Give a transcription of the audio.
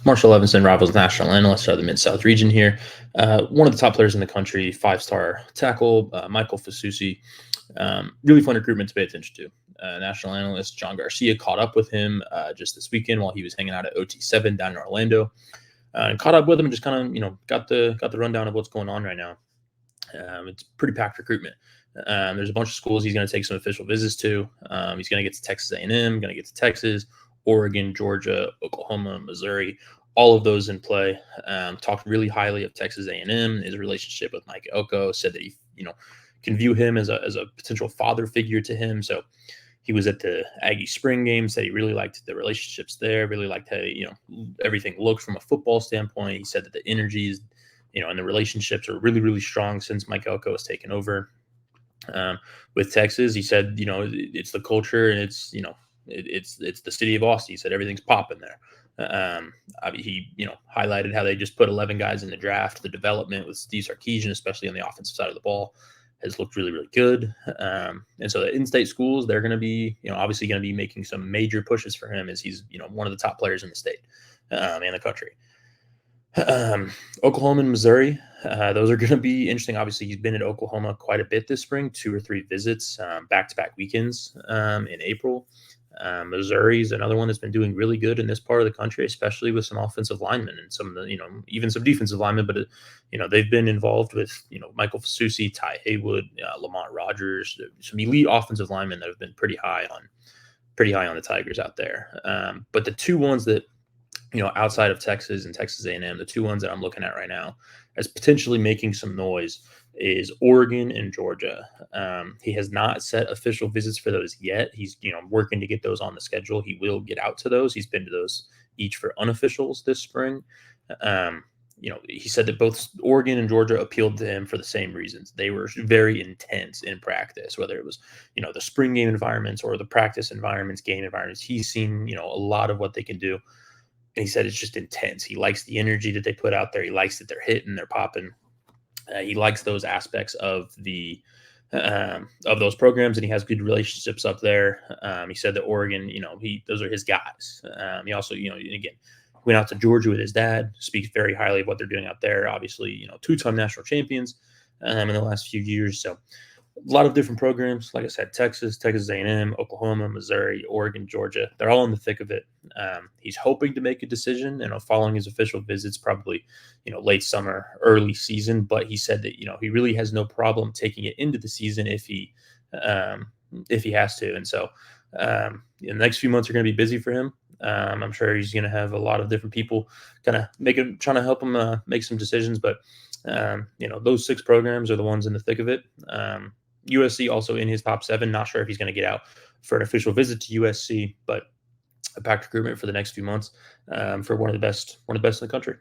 Marshall Levenson, Rivals national analyst out of the Mid-South region here. One of the top players in the country, five-star tackle, Michael Fasusi. Really fun recruitment to pay attention to. National analyst John Garcia caught up with him just this weekend while he was hanging out at OT7 down in Orlando, and caught up with him and just kind of got the rundown of what's going on right now. It's pretty packed recruitment. There's a bunch of schools he's going to take some official visits to. He's going to get to Texas A&M, going to get to Texas, Oregon, Georgia, Oklahoma, Missouri, all of those in play. Talked really highly of Texas A&M, his relationship with Mike Elko, said that he, can view him as a potential father figure to him. So he was at the Aggie spring game, said he really liked the relationships there, really liked how, everything looked from a football standpoint. He said that the energies, and the relationships are really, really strong since Mike Elko has taken over. With Texas, he said, it's the culture and it's the city of Austin. He said everything's popping there. He highlighted how they just put 11 guys in the draft. The development with Steve Sarkisian, especially on the offensive side of the ball, has looked really, really good. And so the in-state schools, they're going to be, obviously going to be making some major pushes for him as he's, one of the top players in the state and the country. Oklahoma and Missouri, those are going to be interesting. Obviously, he's been at Oklahoma quite a bit this spring, 2 or 3 visits, back-to-back weekends in April. Missouri is another one that's been doing really good in this part of the country, especially with some offensive linemen and some of the, even some defensive linemen. But, they've been involved with, Michael Fasusi, Ty Haywood, Lamont Rogers, some elite offensive linemen that have been pretty high on the Tigers out there. But the two ones that, outside of Texas and Texas A&M, the two ones that I'm looking at right now as potentially making some noise is Oregon and Georgia. He has not set official visits for those yet. He's, working to get those on the schedule. He will get out to those. He's been to those each for unofficials this spring. He said that both Oregon and Georgia appealed to him for the same reasons. They were very intense in practice, whether it was, the spring game environments or the practice environments, game environments. He's seen, a lot of what they can do. And he said it's just intense. He likes the energy that they put out there. He likes that they're hitting, they're popping. He likes those aspects of of those programs, and he has good relationships up there. He said that Oregon, those are his guys. He also, again, went out to Georgia with his dad, speaks very highly of what they're doing out there. Obviously, 2-time national champions in the last few years. So a lot of different programs. Like I said, Texas A&M, Oklahoma, Missouri, Oregon, Georgia. They're all in the thick of it. He's hoping to make a decision, following his official visits, probably, late summer, early season. But he said that, he really has no problem taking it into the season if he has to. And so the next few months are going to be busy for him. I'm sure he's going to have a lot of different people kind of trying to help him make some decisions. But, those 6 programs are the ones in the thick of it. USC also in his top 7. Not sure if he's going to get out for an official visit to USC, but a packed recruitment for the next few months for one of the best in the country.